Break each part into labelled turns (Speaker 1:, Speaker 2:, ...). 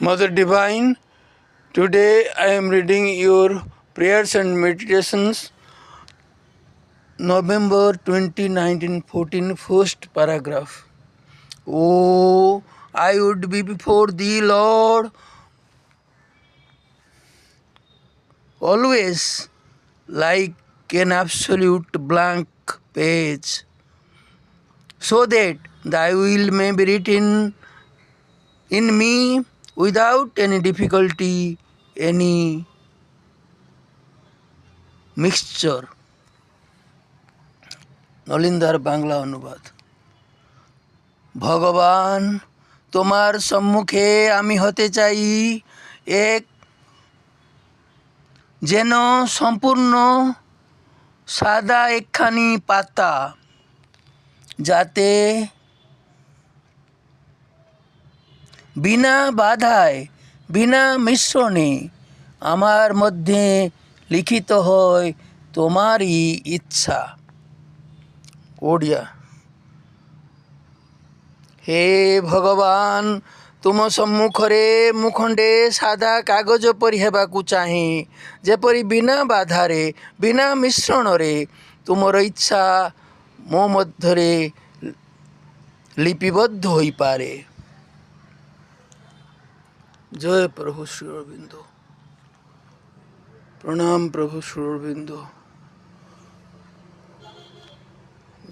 Speaker 1: Mother Divine, today I am reading your prayers and meditations, November 2019, 14, first paragraph. Oh, I would be before thee, Lord, always like an absolute blank page, so that thy will may be written in me without any difficulty, any mixture. নলিন্দার Bangla অনুবাদ। ভগবান, তোমার সম্মুখে আমি হতে চাই এক যেন সম্পূর্ণ সাদা একখানি পাতা, যাতে বিনা বাধায় বিনা মিশ্রণে আমার মধ্যে লিখিত হয় তোমারই ইচ্ছা। ଓଡ଼ିଆ। ହେ ଭଗବାନ, ତୁମ ସମ୍ମୁଖରେ ମୁଁ ଖଣ୍ଡେ ସାଦା କାଗଜ ପରି ହେବାକୁ ଚାହେଁ, ଯେପରି ବିନା ବାଧାରେ ବିନା ମିଶ୍ରଣରେ ତୁମର ଇଚ୍ଛା ମୋ ମଧ୍ୟରେ লিপিবদ্ধ ହୋଇପାରେ। জয় প্রভু শ্রী অরবিন্দ। প্রণাম প্রভু শ্রী অরবিন্দ।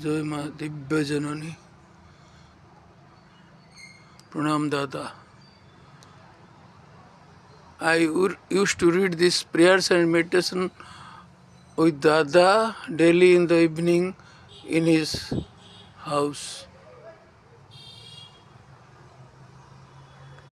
Speaker 1: জয় মা দিব্য জননী। Pranam Dada. I used to read these prayers and meditation with Dada daily in the evening in his house.